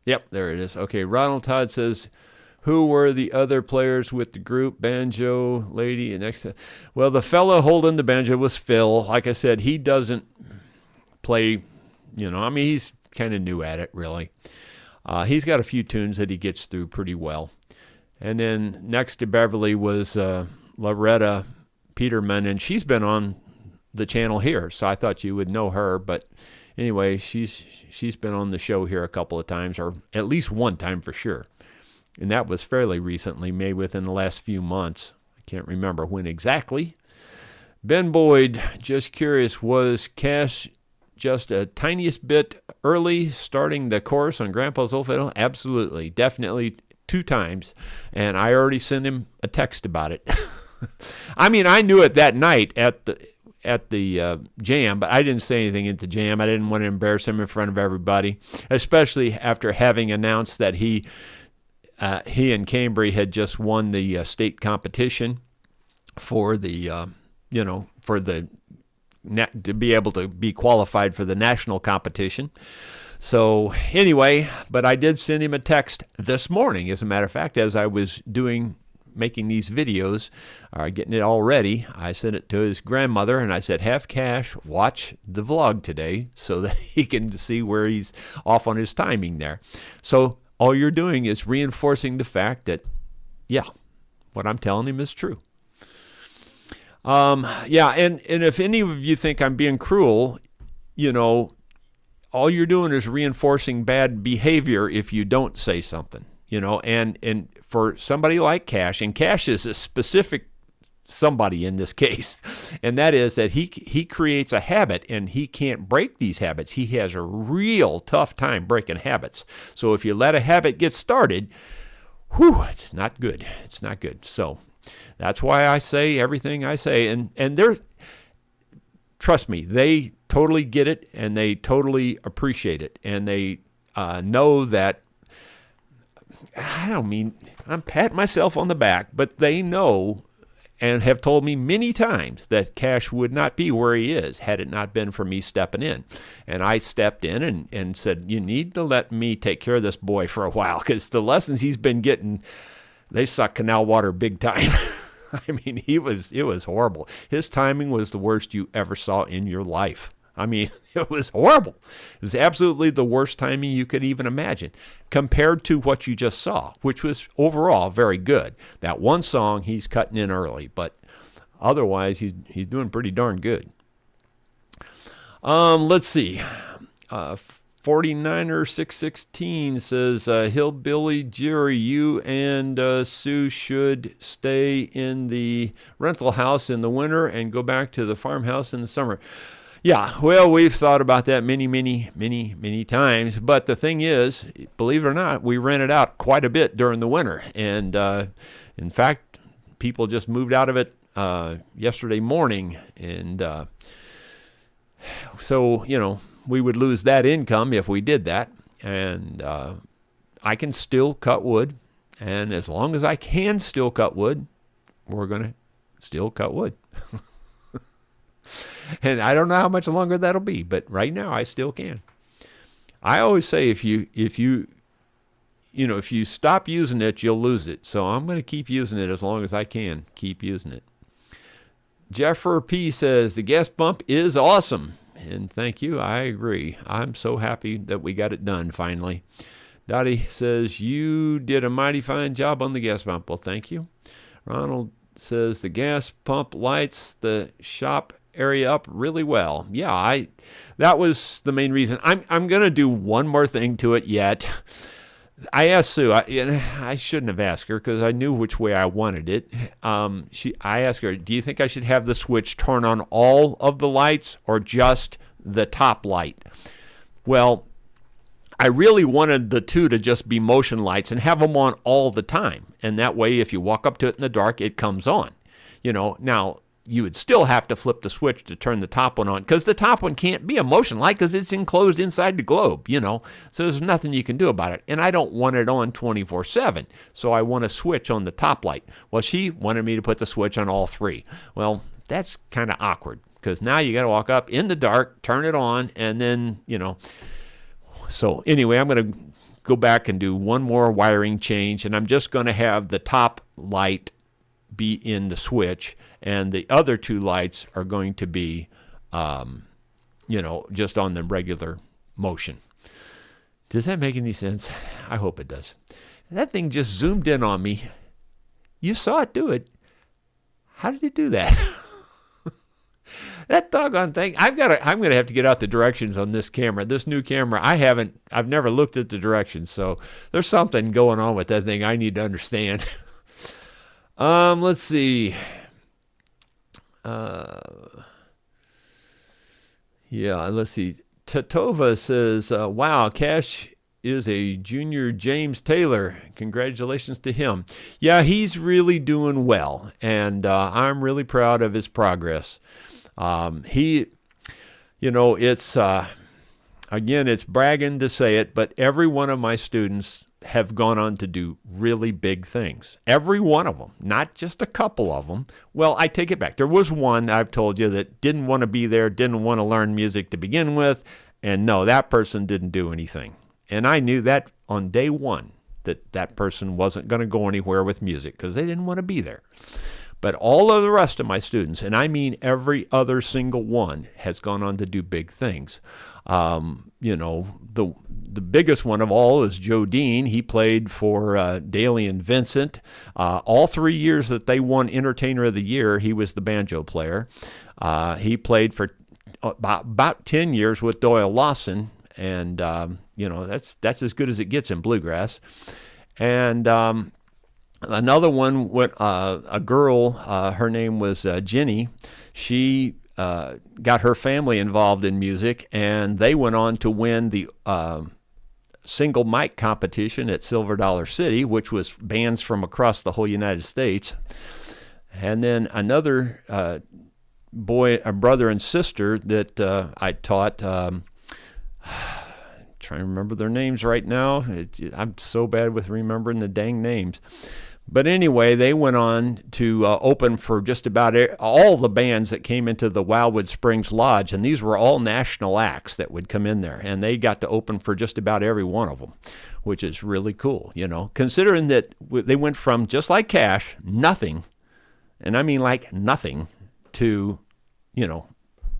Yep, there it is. Okay, Ronald Todd says, who were the other players with the group? Banjo lady and next. Well, the fellow holding the banjo was Phil. Like I said, he doesn't play, he's kind of new at it, really. He's got a few tunes that he gets through pretty well. And then next to Beverly was Loretta Peterman, and she's been on the channel here, so I thought you would know her. But anyway, she's been on the show here a couple of times, or at least one time for sure. And that was fairly recently, maybe within the last few months. I can't remember when exactly. Ben Boyd, just curious, was Cash just a tiniest bit early starting the chorus on Grandpa's old fiddle? Absolutely. Definitely 2 times. And I already sent him a text about it. I mean, I knew it that night at the jam, but I didn't say anything at the jam. I didn't want to embarrass him in front of everybody, especially after having announced that he and Cambry had just won the state competition for the, to be able to be qualified for the national competition. So anyway, but I did send him a text this morning, as a matter of fact, as I was making these videos, getting it all ready. I sent it to his grandmother, and I said, have Cash watch the vlog today so that he can see where he's off on his timing there. So all you're doing is reinforcing the fact that, yeah, what I'm telling him is true. Yeah, and if any of you think I'm being cruel, all you're doing is reinforcing bad behavior if you don't say something, and for somebody like Cash, and Cash is a specific somebody in this case, and that is that he creates a habit and he can't break these habits. He has a real tough time breaking habits. So if you let a habit get started, it's not good. It's not good. So that's why I say everything I say, and they're, trust me, they totally get it and they totally appreciate it, and they know that, I don't mean I'm patting myself on the back, but they know and have told me many times that Cash would not be where he is had it not been for me stepping in. And I stepped in and said, you need to let me take care of this boy for a while, because the lessons he's been getting, they suck canal water big time. I mean, it was horrible. His timing was the worst you ever saw in your life. I mean, it was horrible. It was absolutely the worst timing you could even imagine compared to what you just saw, which was overall very good. That one song, he's cutting in early, but otherwise he's doing pretty darn good. Let's see. 49er 616 says, Hillbilly Jerry, you and Sue should stay in the rental house in the winter and go back to the farmhouse in the summer. Yeah, well, we've thought about that many times. But the thing is, believe it or not, we rented out quite a bit during the winter. And in fact, people just moved out of it yesterday morning. And so, we would lose that income if we did that. And I can still cut wood. And as long as I can still cut wood, we're going to still cut wood. And I don't know how much longer that'll be, but right now I still can. I always say if you stop using it, you'll lose it. So I'm going to keep using it as long as I can keep using it. Jeffer P says, the gas pump is awesome. And thank you. I agree. I'm so happy that we got it done finally. Dottie says, you did a mighty fine job on the gas pump. Well, thank you. Ronald says, the gas pump lights the shop area up really well. Yeah, that was the main reason. I'm going to do one more thing to it yet. I asked Sue, I shouldn't have asked her because I knew which way I wanted it. I asked her, do you think I should have the switch turn on all of the lights or just the top light? Well, I really wanted the two to just be motion lights and have them on all the time. And that way, if you walk up to it in the dark, it comes on. Now, you would still have to flip the switch to turn the top one on, because the top one can't be a motion light because it's enclosed inside the globe, So there's nothing you can do about it. And I don't want it on 24/7, so I want a switch on the top light. Well, she wanted me to put the switch on all three. Well, that's kind of awkward, because now you got to walk up in the dark, turn it on, and then, So anyway, I'm going to go back and do one more wiring change, and I'm just going to have the top light be in the switch, and the other two lights are going to be, just on the regular motion. Does that make any sense? I hope it does. That thing just zoomed in on me. You saw it do it. How did it do that? That doggone thing. I'm going to have to get out the directions on this camera. This new camera, I've never looked at the directions, so there's something going on with that thing I need to understand. Let's see. Let's see. Tatova says, wow, Cash is a junior James Taylor. Congratulations to him. Yeah, he's really doing well, and I'm really proud of his progress. It's bragging to say it, but every one of my students have gone on to do really big things. Every one of them, not just a couple of them. Well, I take it back. There was one I've told you that didn't want to be there, didn't want to learn music to begin with, and no, that person didn't do anything. And I knew that on day one that person wasn't going to go anywhere with music because they didn't want to be there. But all of the rest of my students, and I mean every other single one, has gone on to do big things. The the biggest one of all is Joe Dean. He played for Daly and Vincent. All 3 years that they won Entertainer of the Year, he was the banjo player. He played for about 10 years with Doyle Lawson, and that's as good as it gets in bluegrass. And another one with a girl, her name was Jenny. She got her family involved in music, and they went on to win the single mic competition at Silver Dollar City, which was bands from across the whole United States. And then another a brother and sister that I taught, trying to remember their names right now. I'm so bad with remembering the dang names. But anyway, they went on to open for just about all the bands that came into the Wildwood Springs Lodge, and these were all national acts that would come in there, and they got to open for just about every one of them, which is really cool, considering that they went from, just like Cash, nothing, and I mean like nothing, to,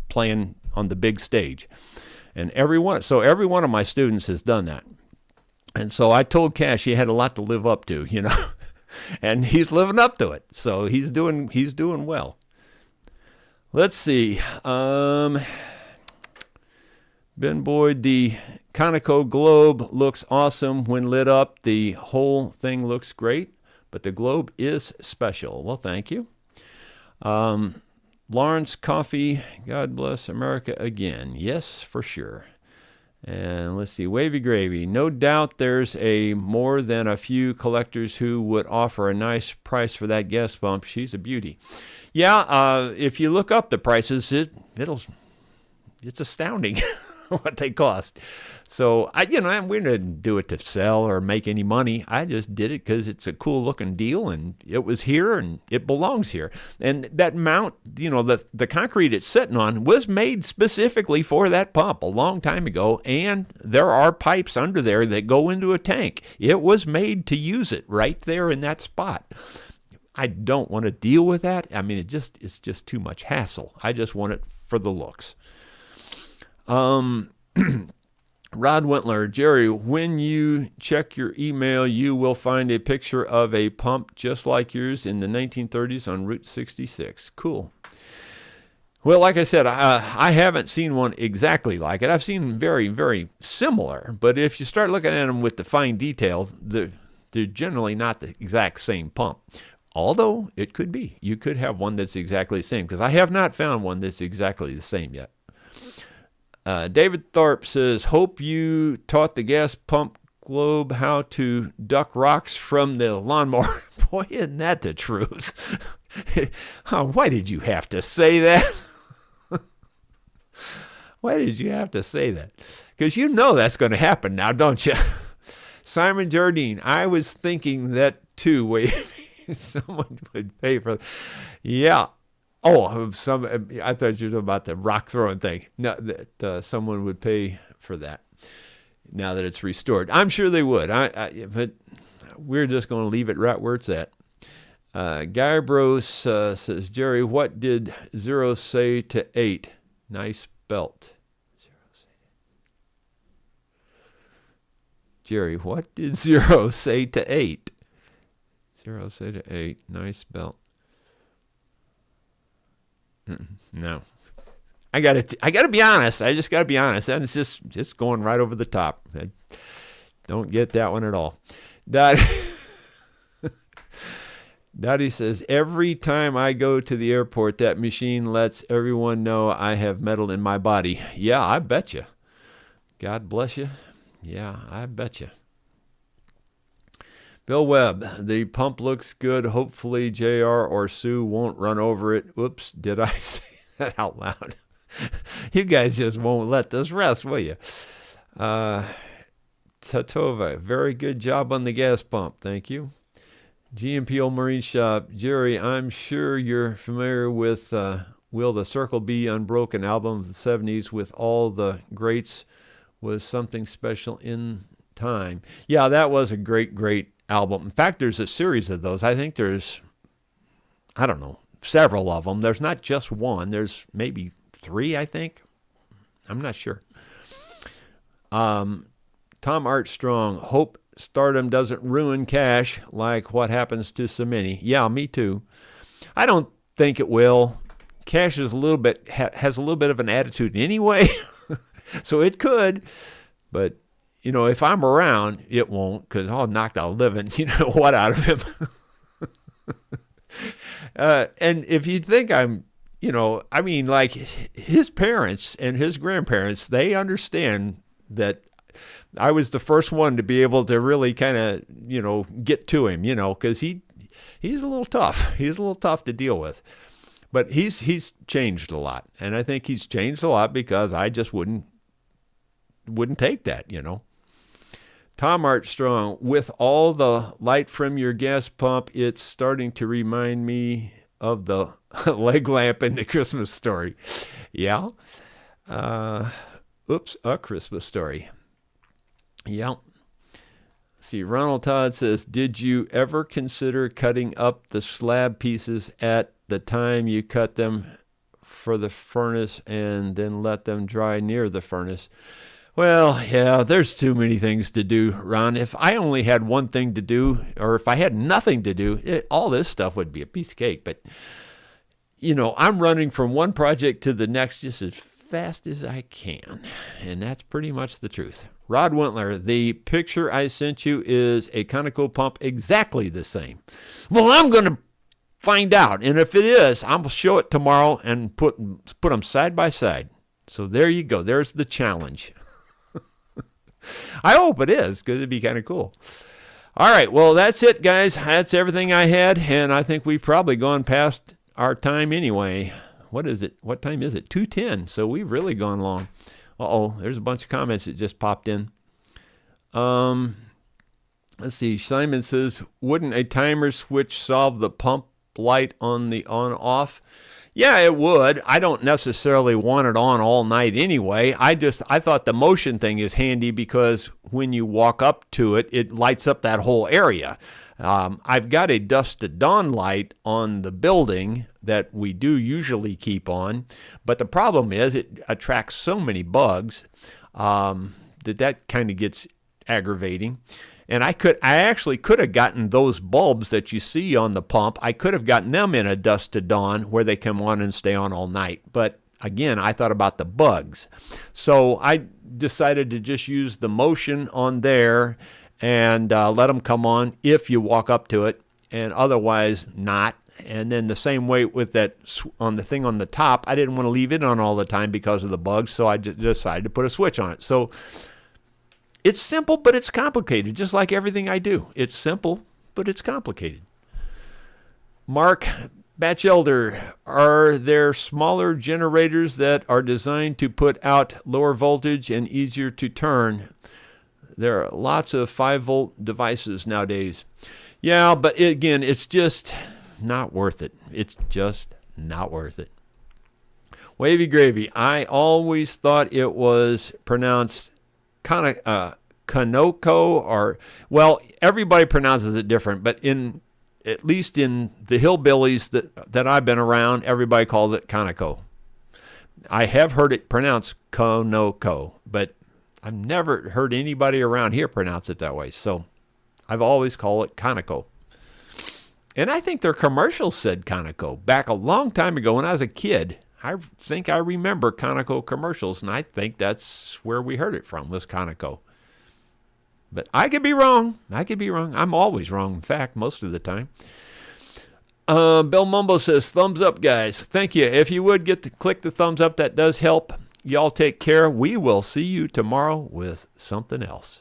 playing on the big stage. And every one of my students has done that. And so I told Cash he had a lot to live up to, and he's living up to it. So he's doing well. Let's see. Ben Boyd, the Conoco globe looks awesome when lit up. The whole thing looks great, but the globe is special. Well, thank you. Lawrence Coffee, God bless America again. Yes, for sure. And let's see, Wavy Gravy. No doubt there's more than a few collectors who would offer a nice price for that gas pump. She's a beauty. Yeah, if you look up the prices, it's astounding what they cost. So we didn't do it to sell or make any money. I just did it because it's a cool looking deal, and it was here and it belongs here. And that mount, the concrete it's sitting on was made specifically for that pump a long time ago, and there are pipes under there that go into a tank. It was made to use it right there in that spot. I don't want to deal with that. I mean, it's just too much hassle. I just want it for the looks. Rod Wentler, Jerry, when you check your email, you will find a picture of a pump just like yours in the 1930s on Route 66. Cool. Well, like I said, I haven't seen one exactly like it. I've seen very, very similar, but if you start looking at them with the fine details, they're generally not the exact same pump. Although it could be. You could have one that's exactly the same, because I have not found one that's exactly the same yet. David Thorpe says, hope you taught the gas pump globe how to duck rocks from the lawnmower. Boy, isn't that the truth? Why did you have to say that? Why did you have to say that? Because that's going to happen now, don't you? Simon Jardine, I was thinking that too. Wait, someone would pay for that. Yeah. Oh, I thought you were talking about the rock throwing thing. No, that someone would pay for that now that it's restored. I'm sure they would. But we're just going to leave it right where it's at. Guy Bros says, Jerry, what did 0 say to 8? Nice belt. Jerry, what did 0 say to 8? 0 say to 8. Nice belt. No, I gotta be honest. I just gotta be honest. And it's just going right over the top. I don't get that one at all. Dottie says, every time I go to the airport, that machine lets everyone know I have metal in my body. Yeah, I bet you. God bless you. Yeah, I bet you. Bill Webb, the pump looks good. Hopefully JR or Sue won't run over it. Whoops, did I say that out loud? You guys just won't let this rest, will you? Tatova, very good job on the gas pump. Thank you. GMP Old Marine Shop. Jerry, I'm sure you're familiar with Will the Circle Be Unbroken album of the 70s with all the greats was something special in time. Yeah, that was a great, great album. In fact, there's a series of those. I think there's, several of them. There's not just one. There's maybe 3, I think. I'm not sure. Tom Armstrong, hope stardom doesn't ruin Cash like what happens to so many. Yeah, me too. I don't think it will. Cash is a little bit has a little bit of an attitude anyway, so it could. But if I'm around, it won't, because I'll knock the living what out of him. And if you think I'm, like his parents and his grandparents, they understand that I was the first one to be able to really kind of, get to him, because he's a little tough. He's a little tough to deal with. But he's changed a lot. And I think he's changed a lot because I just wouldn't take that, Tom Armstrong, with all the light from your gas pump, it's starting to remind me of the leg lamp in the Christmas Story. Yeah. A Christmas Story. Yeah. See, Ronald Todd says, did you ever consider cutting up the slab pieces at the time you cut them for the furnace and then let them dry near the furnace? Well, yeah, there's too many things to do, Ron. If I only had one thing to do, or if I had nothing to do, all this stuff would be a piece of cake. But, I'm running from one project to the next just as fast as I can. And that's pretty much the truth. Rod Wentler, the picture I sent you is a Conoco pump exactly the same. Well, I'm going to find out. And if it is, I'll show it tomorrow and put them side by side. So there you go. There's the challenge. I hope it is, because it'd be kind of cool. All right, well, that's it, guys. That's everything I had, and I think we've probably gone past our time anyway. What is it? What time is it? 2:10, so we've really gone long. Uh-oh, there's a bunch of comments that just popped in. Let's see. Simon says, wouldn't a timer switch solve the pump light on the on-off? Yeah, it would. I don't necessarily want it on all night anyway. I thought the motion thing is handy because when you walk up to it, it lights up that whole area. I've got a dusk to dawn light on the building that we do usually keep on, but the problem is it attracts so many bugs that kind of gets aggravating. And I actually could have gotten those bulbs that you see on the pump. I could have gotten them in a dusk to dawn where they come on and stay on all night. But again, I thought about the bugs. So I decided to just use the motion on there and let them come on if you walk up to it, and otherwise not. And then the same way with that on the thing on the top, I didn't want to leave it on all the time because of the bugs, so I just decided to put a switch on it. So it's simple, but it's complicated, just like everything I do. It's simple, but it's complicated. Mark Batchelder, are there smaller generators that are designed to put out lower voltage and easier to turn? There are lots of 5-volt devices nowadays. Yeah, but again, it's just not worth it. It's just not worth it. Wavy Gravy, I always thought it was pronounced Conoco, or, well, everybody pronounces it different, but at least in the hillbillies that I've been around, everybody calls it Conoco. I have heard it pronounced Conoco, but I've never heard anybody around here pronounce it that way, so I've always called it Conoco. And I think their commercials said Conoco back a long time ago when I was a kid. I think I remember Conoco commercials, and I think that's where we heard it from, was Conoco. But I could be wrong. I'm always wrong, in fact, most of the time. Bill Mumbo says, thumbs up, guys. Thank you. If you would click the thumbs up, that does help. Y'all take care. We will see you tomorrow with something else.